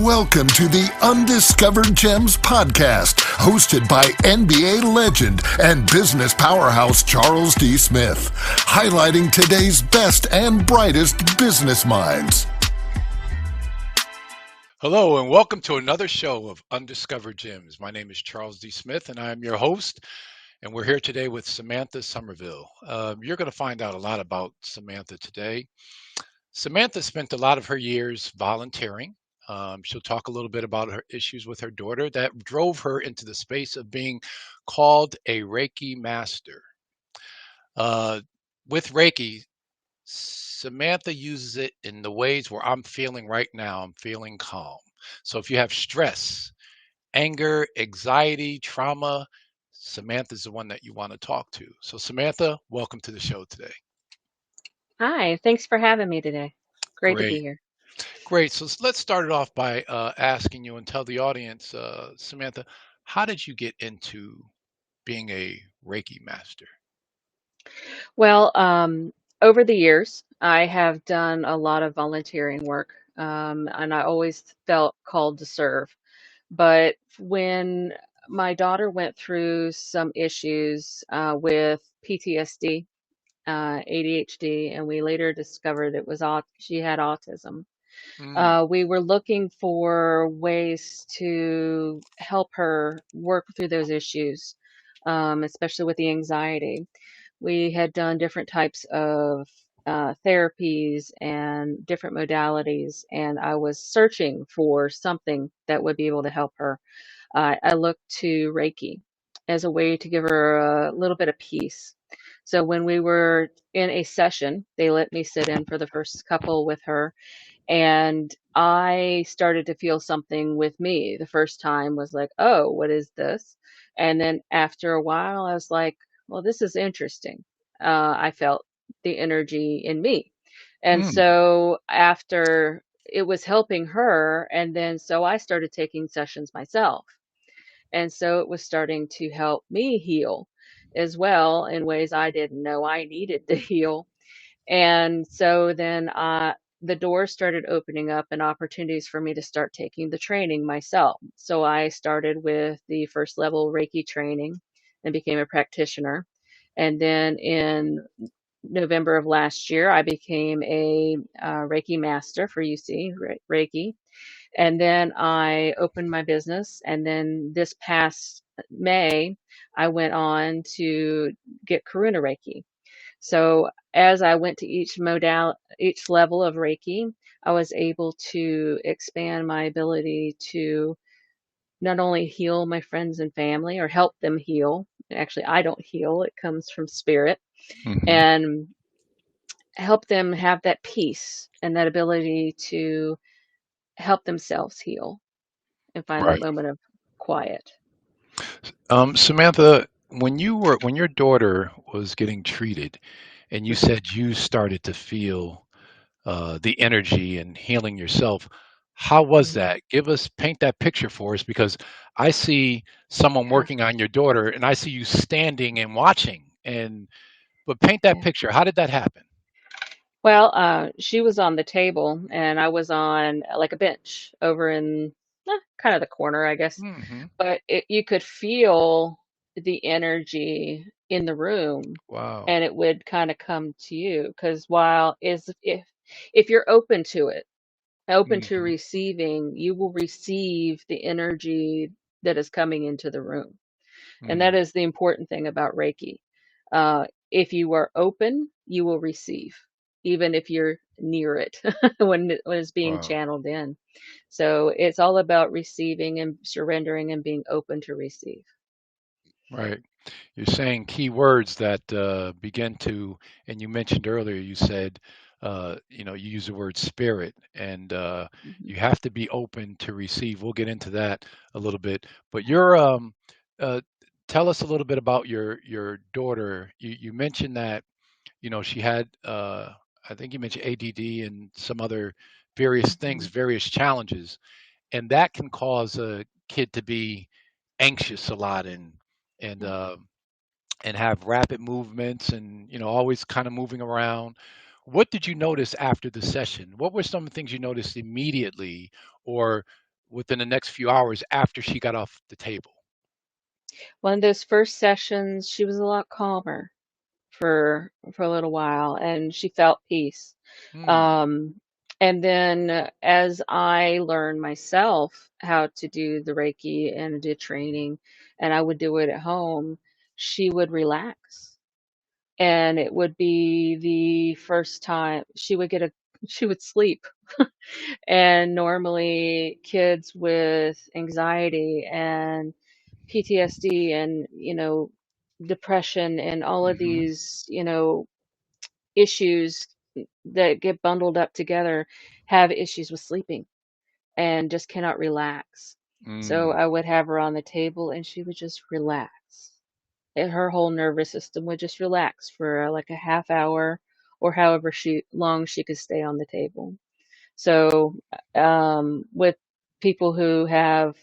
Welcome to the Undiscovered Gems podcast, hosted by NBA legend and business powerhouse Charles D. Smith, highlighting today's best and brightest business minds. Hello, and welcome to another show of Undiscovered Gems. My name is Charles D. Smith, and I am your host, and we're here today with Samantha Somervill. You're going to find out a lot about Samantha today. Samantha spent a lot of her years volunteering. She'll talk a little bit about her issues with her daughter that drove her into the space of being called a Reiki master. With Reiki, Samantha uses it in the ways where I'm feeling right now. I'm feeling calm. So if you have stress, anger, anxiety, trauma, Samantha's the one that you want to talk to. So Samantha, welcome to the show today. Hi, thanks for having me today. Great to be here. Great. So let's start it off by asking you and tell the audience, Samantha, how did you get into being a Reiki master? Well, over the years, I have done a lot of volunteering work, and I always felt called to serve. But when my daughter went through some issues with PTSD, ADHD, and we later discovered she had autism. We were looking for ways to help her work through those issues, especially with the anxiety. We had done different types of therapies and different modalities, and I was searching for something that would be able to help her. I looked to Reiki as a way to give her a little bit of peace. So when we were in a session, they let me sit in for the first couple with her, and I started to feel something with me. The first time was like, oh, what is this? And then after a while, I was like, well, this is interesting. I felt the energy in me. And so after it was helping her, and then so I started taking sessions myself. And so it was starting to help me heal as well in ways I didn't know I needed to heal. And so then the doors started opening up and opportunities for me to start taking the training myself. So I started with the first level Reiki training and became a practitioner. And then in November of last year, I became a Reiki master for UC Reiki. And then I opened my business. And then this past May, I went on to get Karuna Reiki. So as I went to each level of Reiki, I was able to expand my ability to not only heal my friends and family or help them heal. Actually, I don't heal. It comes from spirit. And help them have that peace and that ability to help themselves heal and find that moment of quiet. Samantha, when your daughter was getting treated, and you said you started to feel the energy and healing yourself, how was that? Paint that picture for us, because I see someone working on your daughter, and I see you standing and watching. But paint that picture. How did that happen? Well, she was on the table, and I was on like a bench over in kind of the corner, I guess. But you could feel the energy in the room. Wow. And it would kind of come to you, because if you're open to it, open to receiving, you will receive the energy that is coming into the room. And that is the important thing about Reiki. If you are open, you will receive, even if you're near it when it's being channeled in. So it's all about receiving and surrendering and being open to receive. Right. You're saying key words that begin to, and you mentioned earlier, you said, you use the word spirit, and you have to be open to receive. We'll get into that a little bit. But tell us a little bit about your daughter. You mentioned that, she had, I think you mentioned ADD and some other various things, various challenges, and that can cause a kid to be anxious a lot and have rapid movements and always kind of moving around. What did you notice after the session? What were some of the things you noticed immediately, or within the next few hours after she got off the table? One of those first sessions, she was a lot calmer for a little while, and she felt peace. Hmm. Um, and then as I learned myself how to do the Reiki and did training, and I would do it at home, she would relax. And it would be the first time she would sleep. And normally kids with anxiety and PTSD and, depression and all of Mm-hmm. these, issues that get bundled up together have issues with sleeping and just cannot relax. So Mm. I would have her on the table and she would just relax. And her whole nervous system would just relax for like a half hour or however long she could stay on the table. So with people who have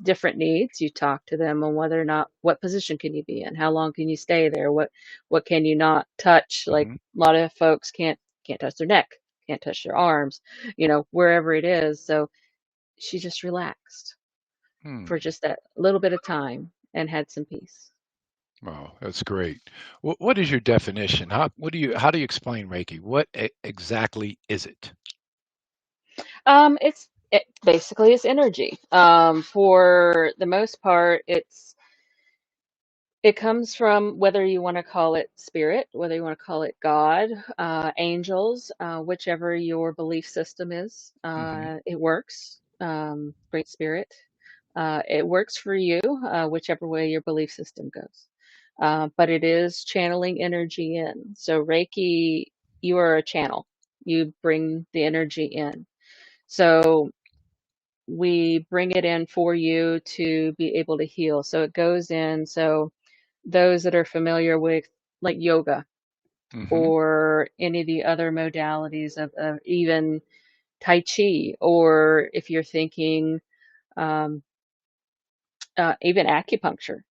different needs, you talk to them on whether or not what position can you be in, how long can you stay there, what can you not touch. Like Mm-hmm. a lot of folks can't touch their neck, can't touch their arms, wherever it is. So she just relaxed Hmm. for just that little bit of time and had some peace. Wow, that's great. What is your definition? How do you explain Reiki? What exactly is it? It basically is energy. For the most part, it comes from whether you want to call it spirit, whether you want to call it God, angels, whichever your belief system is. Mm-hmm. It works. Great spirit. It works for you, whichever way your belief system goes. But it is channeling energy in. So Reiki, you are a channel. You bring the energy in. So we bring it in for you to be able to heal. So it goes in. So those that are familiar with like yoga Mm-hmm. or any of the other modalities of even Tai Chi, or if you're thinking um, even acupuncture,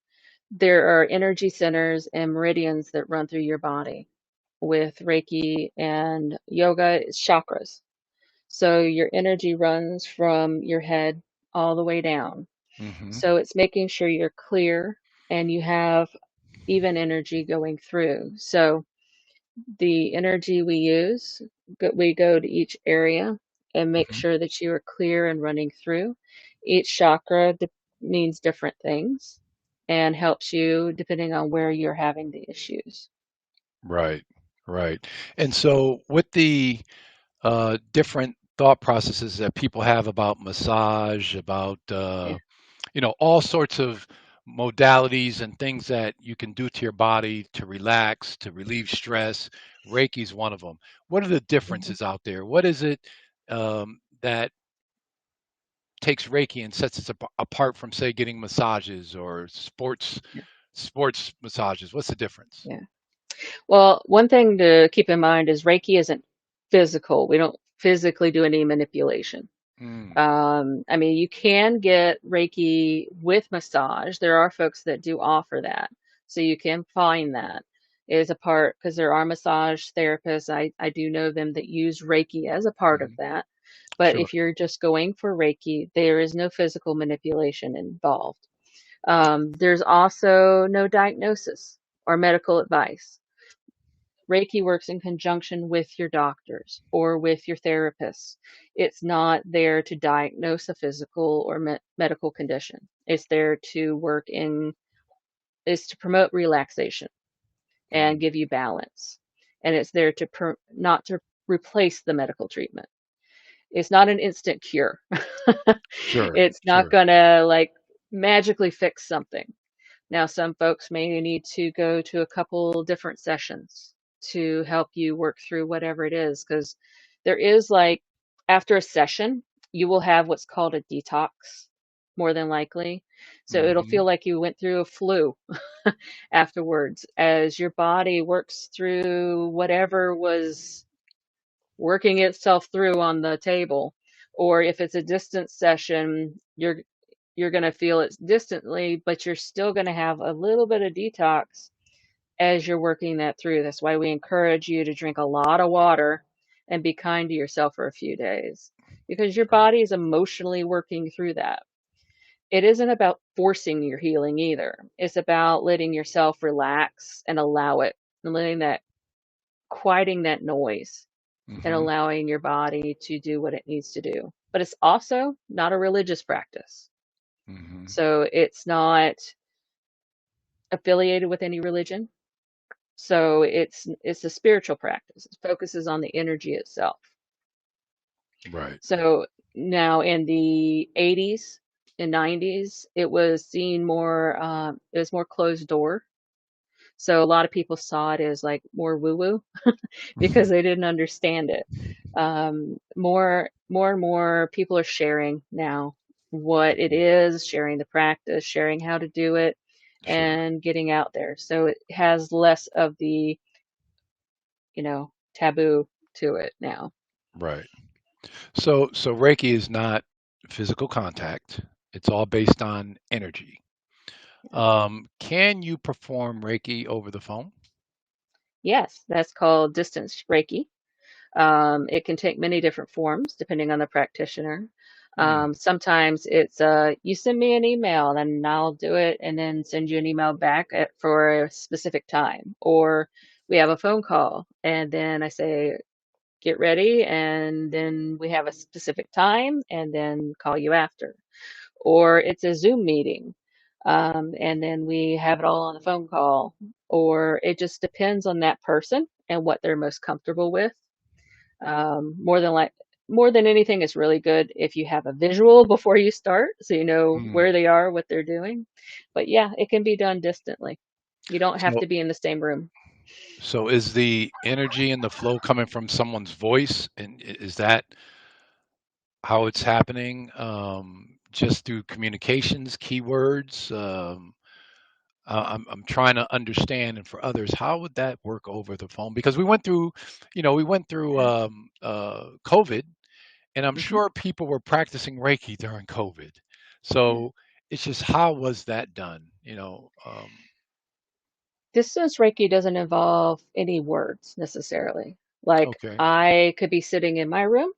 there are energy centers and meridians that run through your body. With Reiki and yoga, it's chakras. So your energy runs from your head all the way down. Mm-hmm. So it's making sure you're clear and you have even energy going through. So the energy we use, we go to each area and make Mm-hmm. sure that you are clear and running through. Each chakra means different things and helps you depending on where you're having the issues. Right, right. And so with the different thought processes that people have about massage, about Yeah. all sorts of modalities and things that you can do to your body to relax, to relieve stress. Reiki's one of them. What are the Mhm. differences out there? What is it that takes Reiki and sets it apart from, say, getting massages or Yeah. sports massages? What's the difference? Yeah. Well, one thing to keep in mind is Reiki isn't physical. We don't physically do any manipulation. Mm, I mean, you can get Reiki with massage. There are folks that do offer that. So you can find that is a part because there are massage therapists. I do know them that use Reiki as a part of mhm. that. But Sure. if you're just going for Reiki, there is no physical manipulation involved. There's also no diagnosis or medical advice. Reiki works in conjunction with your doctors or with your therapists. It's not there to diagnose a physical or medical condition. It's there to is to promote relaxation and Mm, give you balance. And it's there to not to replace the medical treatment. It's not an instant cure. sure, It's not sure. gonna like magically fix something. Now, some folks may need to go to a couple different sessions to help you work through whatever it is, because there is like, after a session, you will have what's called a detox, more than likely. So it'll Hmm. feel like you went through a flu afterwards as your body works through whatever was working itself through on the table. Or if it's a distance session, you're going to feel it distantly, but you're still going to have a little bit of detox as you're working that through. That's why we encourage you to drink a lot of water and be kind to yourself for a few days. because your Right. body is emotionally working through that. It isn't about forcing your healing either. It's about letting yourself relax and allow it, and letting that, quieting that noise and Mm-hmm. allowing your body to do what it needs to do. But it's also not a religious practice. Mm-hmm. So it's not affiliated with any religion. So it's a spiritual practice. It focuses on the energy itself. Right. So now in the 80s and 90s, it was seen more, it was more closed door. So a lot of people saw it as like more woo woo because they didn't understand it. More and more people are sharing now what it is, sharing the practice, sharing how to do it, Sure. and getting out there. So it has less of the, taboo to it now. Right. So Reiki is not physical contact. It's all based on energy. Can you perform Reiki over the phone? Yes, that's called distance Reiki. It can take many different forms depending on the practitioner. Mm, Sometimes it's you send me an email and I'll do it and then send you an email back for a specific time. Or we have a phone call and then I say, get ready, and then we have a specific time and then call you after. Or it's a Zoom meeting. And then we have it all on the phone call. Or it just depends on that person and what they're most comfortable with. Um, more than like More than anything, it's really good if you have a visual before you start, so you know mm. where they are, what they're doing. But yeah, it can be done distantly. You don't have So to be in the same room. so is the energy and the flow coming from someone's voice, and is that how it's happening? Just through communications, keywords? I'm trying to understand, and for others, how would that work over the phone? Because we went through COVID, and I'm hmm sure people were practicing Reiki during COVID. Yeah. So it's just how was that done? Distance Reiki doesn't involve any words necessarily. Like Okay. I could be sitting in my room,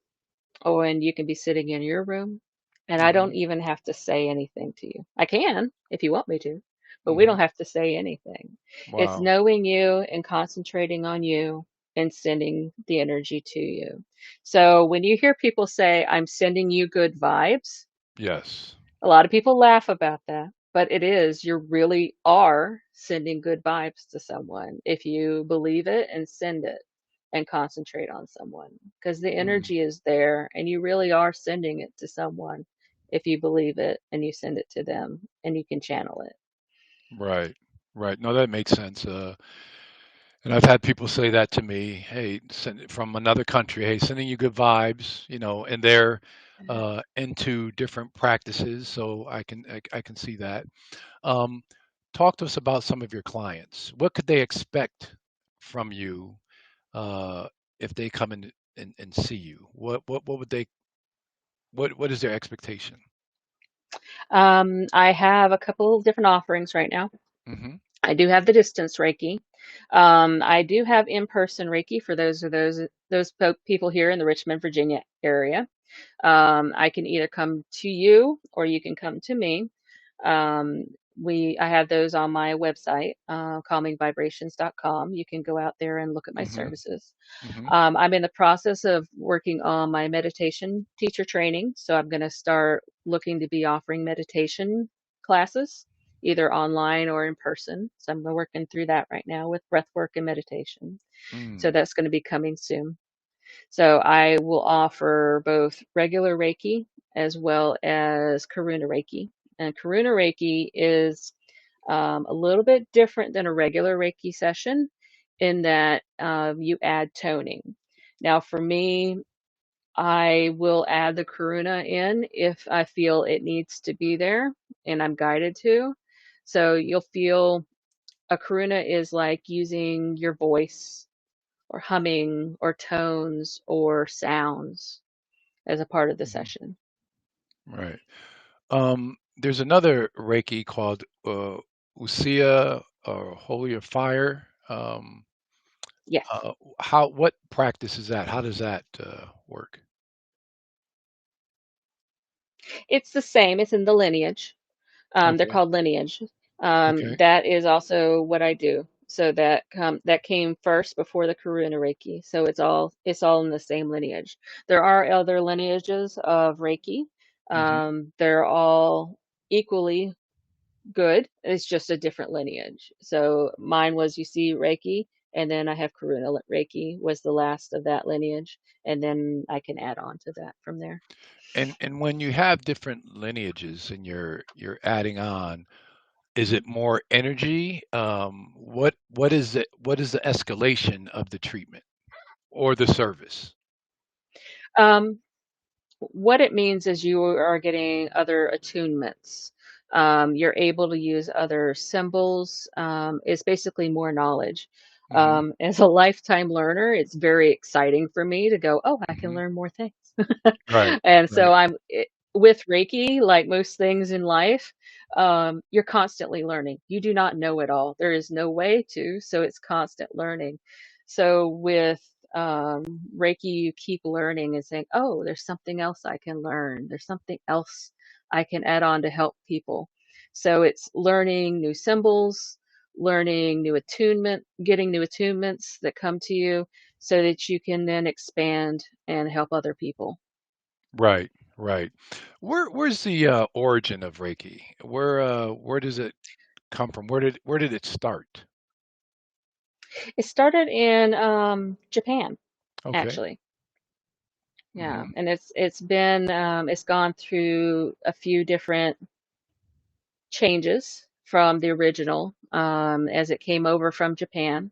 and you can be sitting in your room, and I Hmm. don't even have to say anything to you. I can if you want me to, but we Hmm. don't have to say anything. It's Wow. knowing you and concentrating on you and sending the energy to you. So when you hear people say, I'm sending you good vibes, Yes. a lot of people laugh about that, but it is, you really are sending good vibes to someone if you believe it and send it and concentrate on someone because the Mm, energy is there and you really are sending it to someone if you believe it and you send it to them and you can channel it. right. Right. No, that makes sense. And I've had people say that to me, hey, from another country, hey, sending you good vibes, and they're into different practices, so I can see that. Um, Talk to us about some of your clients. What could they expect from you uh, if they come in and see you? What would they what is their expectation? I have a couple of different offerings right now. Hmm. I do have the distance Reiki. I do have in-person Reiki for those people here in the Richmond, Virginia area. I can either come to you or you can come to me. Um, I have those on my website, calmingvibrations.com. You can go out there and look at my Hmm. services. Hmm. I'm in the process of working on my meditation teacher training, so I'm going to start looking to be offering meditation classes, either online or in person. So I'm working through that right now with breath work and meditation. So Mm. that's going to be coming soon. So I will offer both regular Reiki as well as Karuna Reiki. And Karuna Reiki is a little bit different than a regular Reiki session in that you add toning. Now, for me, I will add the Karuna in if I feel it needs to be there and I'm guided to. So you'll feel a Karuna is like using your voice or humming or tones or sounds as a part of the Hmm. session. Right. There's another Reiki called Usia or Holy of Fire. Yes. What practice is that? How does that work? It's the same. It's in the lineage. They're Okay. called lineage. Okay. That is also what I do. So that came first before the Karuna Reiki. So it's all in the same lineage. There are other lineages of Reiki. Hmm. They're all equally good. It's just a different lineage. So mine was, you see, Reiki, and then I have Karuna Reiki was the last of that lineage, and then I can add on to that from there. And when you have different lineages and you're adding on, is it more energy? What is it? What is the escalation of the treatment or the service? Um, what it means is you are getting other attunements. You're able to use other symbols. It's basically more knowledge. Hmm. As a lifetime learner, it's very exciting for me to go, oh, I can Hmm. learn more things. Right. And so Right. with Reiki, like most things in life, you're constantly learning. You do not know it all. There is no way to, so it's constant learning. So with um, Reiki, you keep learning and saying, oh, there's something else I can learn. There's something else I can add on to help people. So it's learning new symbols, learning new attunement, getting new attunements that come to you so that you can then expand and help other people. Right. Right. Where's the origin of Reiki? Where does it come from? Where did it start? It started in Japan, Okay. actually. Yeah, Hmm. and it's gone through a few different changes from the original as it came over from Japan.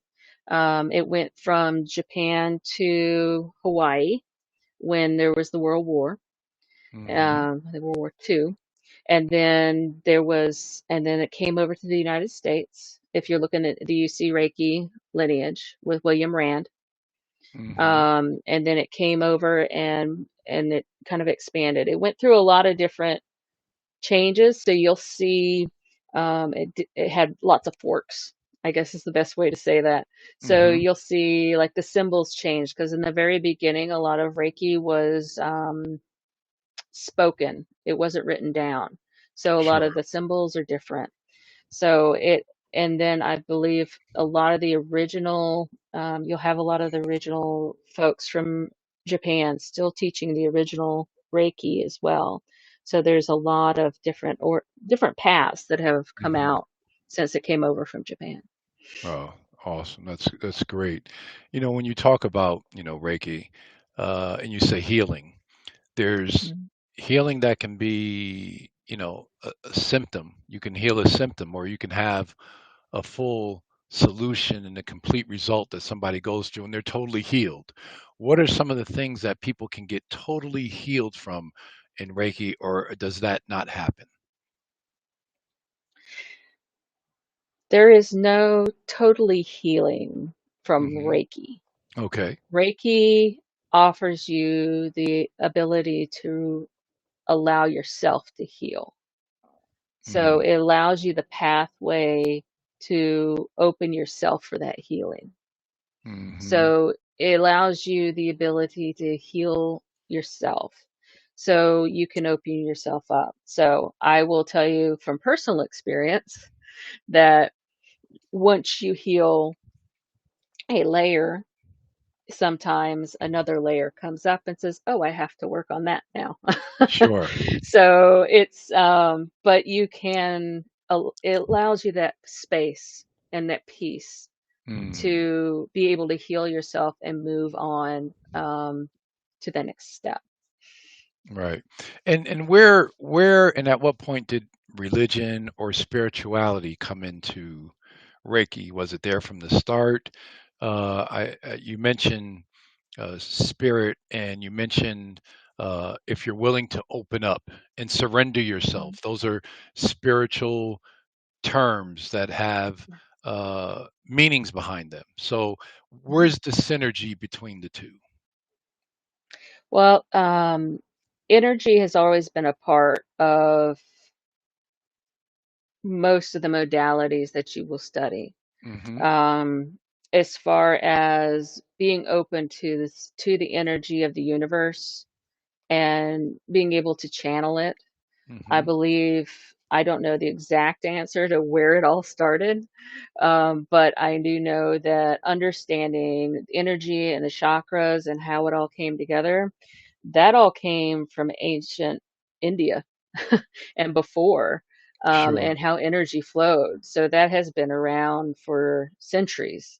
It went from Japan to Hawaii when there was the World War, Hmm. the World War II, and then it came over to the United States. If you're looking at the UC Reiki lineage with William Rand, Hmm. and then it came over and it kind of expanded. It went through a lot of different changes. So you'll see it had lots of forks, I guess is the best way to say that. So Hmm. you'll see like the symbols change because in the very beginning, a lot of Reiki was spoken, it wasn't written down. So a lot of Sure. the symbols are different. So and then I believe a lot of the original, you'll have a lot of the original folks from Japan still teaching the original Reiki as well. So there's a lot of different paths that have come Hmm. out since it came over from Japan. Oh, awesome. That's great. When you talk about, Reiki, and you say healing, there's Mhm. healing that can be, a symptom. You can heal a symptom, or you can have a full solution and a complete result that somebody goes through and they're totally healed. What are some of the things that people can get totally healed from in Reiki, or does that not happen? There is no totally healing from Hmm. Reiki. Okay. Reiki offers you the ability to allow yourself to heal. So Hmm. it allows you the pathway to open yourself for that healing. Hmm. So it allows you the ability to heal yourself. So you can open yourself up. So I will tell you from personal experience that once you heal a layer, sometimes another layer comes up and says, "Oh, I have to work on that now." Sure. So but you can, it allows you that space and that peace Mm. to be able to heal yourself and move on to the next step. Right. And where and at what point did religion or spirituality come into Reiki? Was it there from the start? You mentioned spirit, and you mentioned if you're willing to open up and surrender Mhm. yourself. Those are spiritual terms that have meanings behind them. So, Mhm. where's the synergy between the two? Well, energy has always been a part of most of the modalities that you will study. Hmm. Um, as far as being open to the energy of the universe and being able to channel it. I Mm-hmm. believe I don't know the exact answer to where it all started, but I do know that understanding energy and the chakras and how it all came together, that all came from ancient India and before, Sure. and how energy flowed. So that has been around for centuries.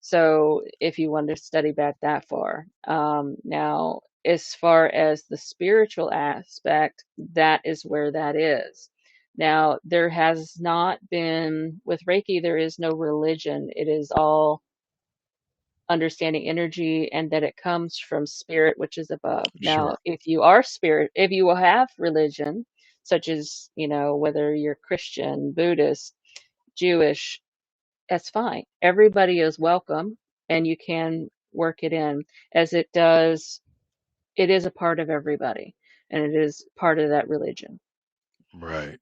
So if you want to study back that far. Now, as far as the spiritual aspect, that is where that is. Now, there has not been, with Reiki, there is no religion. It is all understanding energy and that it comes from spirit, which is above. Now, Sure. if you are spirit, if you will have religion, such as, whether you're Christian, Buddhist, Jewish, that's fine. Everybody is welcome and you can work it in as it does. It is a part of everybody and it is part of that religion. Right.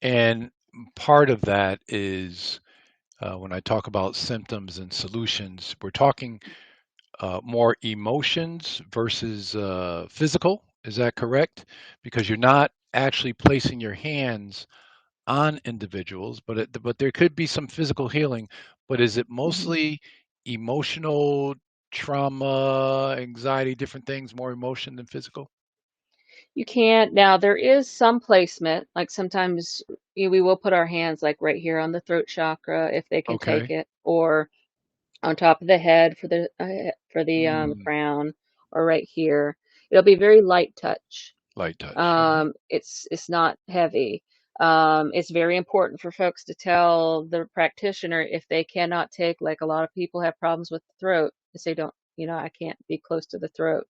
And part of that is when I talk about symptoms and solutions, we're talking more emotions versus physical. Is that correct? Because you're not actually placing your hands on individuals, but there could be some physical healing. But is it Mhm. mostly emotional trauma, anxiety, different things, more emotion than physical? You can't, now there is some placement, like sometimes we will put our hands like right here on the throat chakra if they can take Okay. it, or on top of the head for the Mm, crown, or right here. It'll be very light touch. light touch. Hmm. It's not heavy. It's very important for folks to tell the practitioner if they cannot take, like a lot of people have problems with the throat. They say, don't, I can't be close to the throat.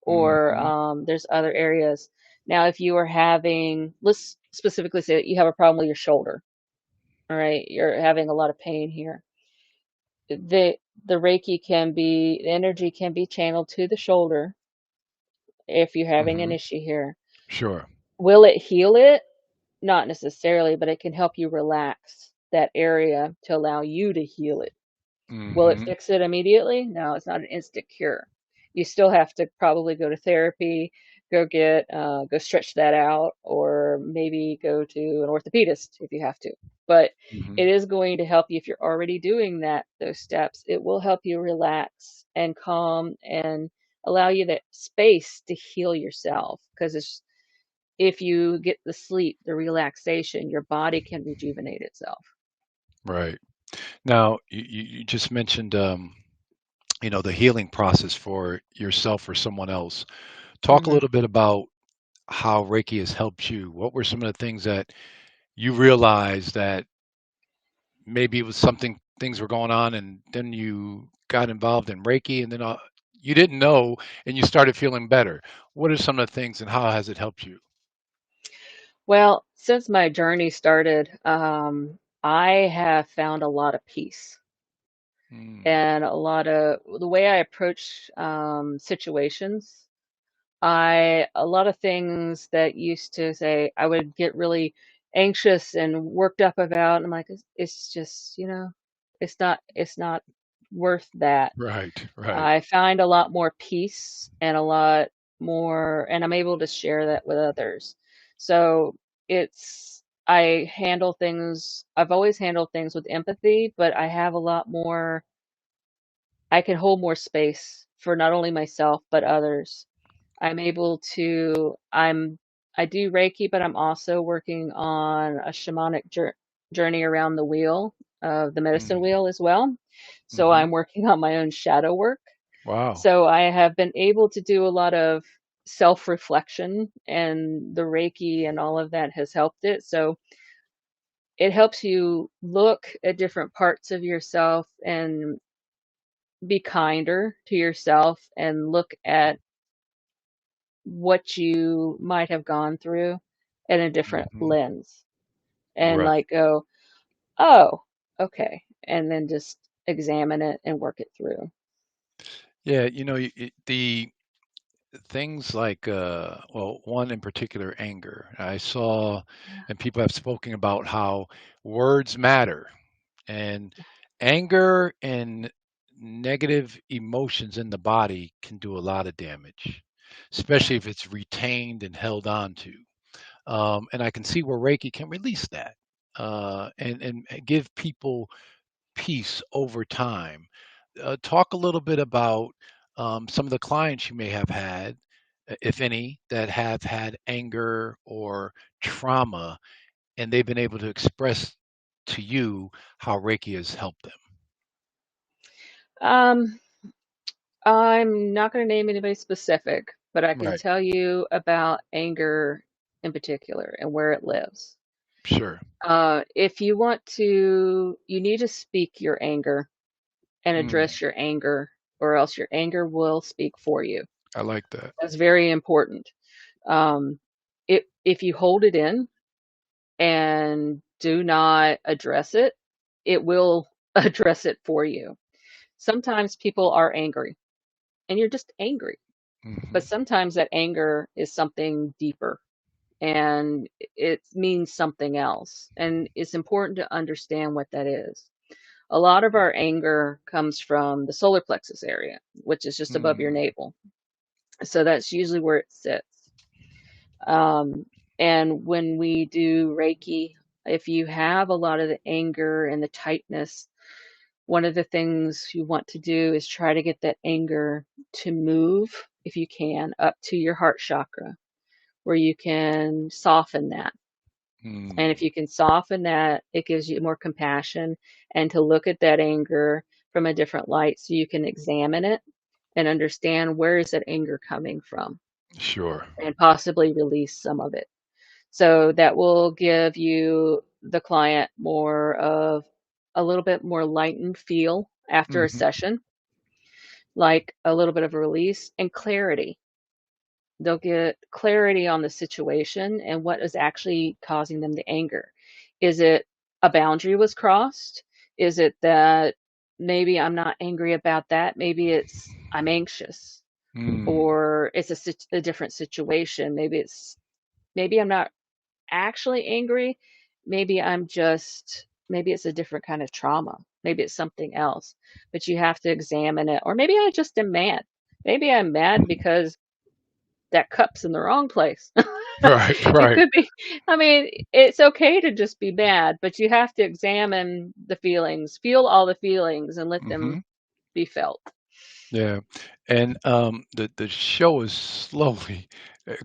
Or Hmm. there's other areas. Now, if you are having, let's specifically say that you have a problem with your shoulder, all right, you're having a lot of pain here. The the Reiki the energy can be channeled to the shoulder if you're having an Hmm. issue here. Sure. Will it heal it? Not necessarily, but it can help you relax that area to allow you to heal it. Will it Hmm. fix it immediately? No, it's not an instant cure. You still have to probably go to therapy, go stretch that out, or maybe go to an orthopedist if you have to. But Hmm. it is going to help you if you're already doing those steps. It will help you relax and calm and allow you that space to heal yourself. Because if you get the sleep, the relaxation, your body can rejuvenate itself. Right. Now, you just mentioned, the healing process for yourself or someone else. Talk a Hmm. little bit about how Reiki has helped you. What were some of the things that you realized that maybe it was something things were going on, and then you got involved in Reiki, and then you didn't know, and you started feeling better. What are some of the things, and how has it helped you? Well, since my journey started, I have found a lot of peace Mm, and a lot of the way I approach situations. A lot of things that used to say I would get really anxious and worked up about. I'm like, it's just, it's not worth that. right, right. I find a lot more peace and a lot more, and I'm able to share that with others. So I've always handled things with empathy, but I have a lot more, I can hold more space for not only myself, but others. I do Reiki, but I'm also working on a shamanic journey around the wheel of the medicine Mm, wheel as well. So hmm. I'm working on my own shadow work. Wow. So I have been able to do a lot of self-reflection, and the Reiki and all of that has helped it. So it helps you look at different parts of yourself and be kinder to yourself and look at what you might have gone through in a different Hmm. lens and Right. like go, oh, okay. And then just examine it and work it through. Yeah, the things like, well, one in particular, anger. I saw, and people have spoken about how words matter, and anger and negative emotions in the body can do a lot of damage, especially if it's retained and held on to. And I can see where Reiki can release that and give people peace over time. Talk a little bit about some of the clients you may have had, if any, that have had anger or trauma, and they've been able to express to you how Reiki has helped them. Um, I'm not going to name anybody specific, but I can Right. tell you about anger in particular and where it lives. Sure. If you want to, you need to speak your anger and Mm, address your anger, or else your anger will speak for you. I like that. That's very important. Um, if you hold it in and do not address it, it will address it for you. Sometimes people are angry and you're just angry, but Hmm. sometimes that anger is something deeper and it means something else. And it's important to understand what that is. A lot of our anger comes from the solar plexus area, which is just above your Mm, navel. So that's usually where it sits. Um, and when we do Reiki, if you have a lot of the anger and the tightness, one of the things you want to do is try to get that anger to move, if you can, up to your heart chakra, where you can soften that. And if mm, you can soften that, it gives you more compassion and to look at that anger from a different light so you can examine it and understand where is that anger coming from sure. and possibly release some of it. So that will give you, the client, more of a little bit more lightened feel after a Hmm. session, like a little bit of a release and clarity. They'll get clarity on the situation and what is actually causing them the anger. Is it a boundary was crossed? Is it that maybe I'm not angry about that? Maybe it's I'm anxious, Mm, or it's a different situation. Maybe I'm not actually angry. Maybe it's a different kind of trauma. Maybe it's something else. But you have to examine it. Or maybe I just am mad. Maybe I'm mad because that cup's in the wrong place. right, It right. could be, I mean, it's okay to just be mad, but you have to examine the feelings, feel all the feelings and let Hmm. them be felt. Yeah. And the show is slowly,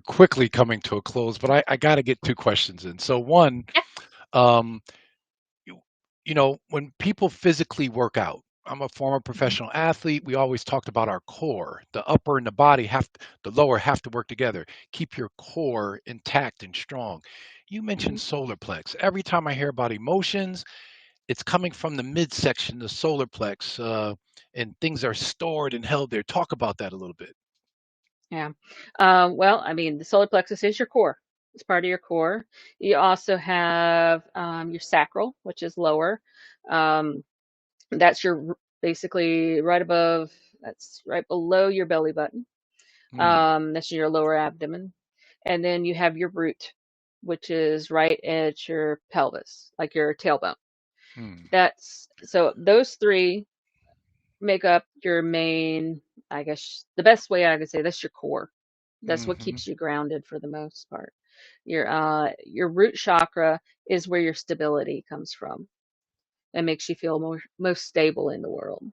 quickly coming to a close, but I got to get two questions in. So one, Yeah. um, you, when people physically work out, I'm a former Mhm. professional athlete. We always talked about our core. The upper and the body the lower have to work together. Keep your core intact and strong. You mentioned Mhm. solar plex. Every time I hear about emotions, it's coming from the midsection, the solar plex, and things are stored and held there. Talk about that a little bit. Yeah. Well, I mean, the solar plexus is your core. It's part of your core. You also have your sacral, which is lower. Um, that's basically right above, that's right below your belly button. Mm, That's your lower abdomen. And then you have your root, which is right at your pelvis, like your tailbone. mm, That's so those three make up your main, I guess the best way I could say that's your core. That's what mm-hmm, keeps you grounded for the most part. Your root chakra is where your stability comes from and makes you feel most stable in the world.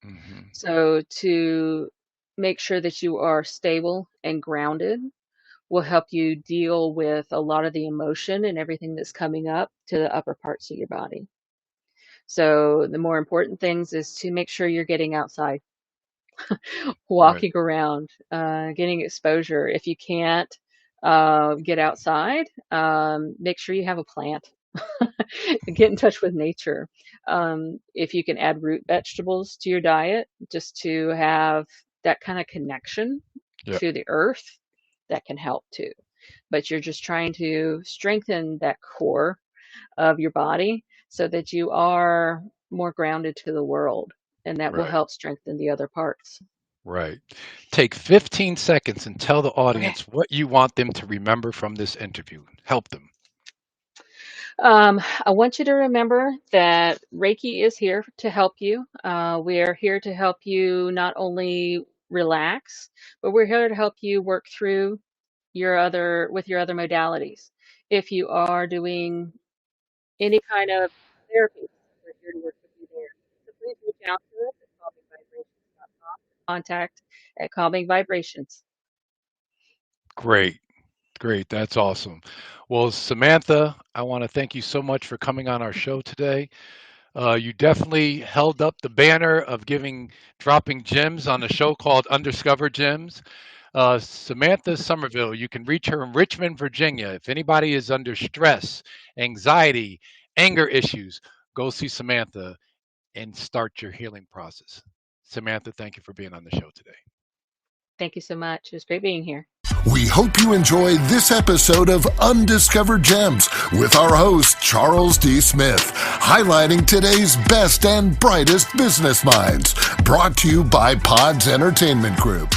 mm-hmm. So to make sure that you are stable and grounded will help you deal with a lot of the emotion and everything that's coming up to the upper parts of your body. So the more important things is to make sure you're getting outside, Right. walking around, getting exposure. If you can't get outside, make sure you have a plant. Get in touch with nature. If you can add root vegetables to your diet, just to have that kind of connection Yep. to the earth, that can help too. But you're just trying to strengthen that core of your body so that you are more grounded to the world, and that will Right. help strengthen the other parts. Right. Take 15 seconds and tell the Okay. audience what you want them to remember from this interview. Help them. I want you to remember that Reiki is here to help you. We are here to help you not only relax, but we're here to help you work through with your other modalities. if you are doing any kind of therapy, we're here to work with you there. So please reach out to us at calmingvibrations.com. Contact at Calming Vibrations. Great. Great. That's awesome. Well, Samantha, I want to thank you so much for coming on our show today. You definitely held up the banner of dropping gems on a show called Undiscovered Gems. Samantha Somervill, you can reach her in Richmond, Virginia. If anybody is under stress, anxiety, anger issues, go see Samantha and start your healing process. Samantha, thank you for being on the show today. Thank you so much. It was great being here. We hope you enjoyed this episode of Undiscovered Gems with our host, Charles D. Smith, highlighting today's best and brightest business minds. Brought to you by Pods Entertainment Group.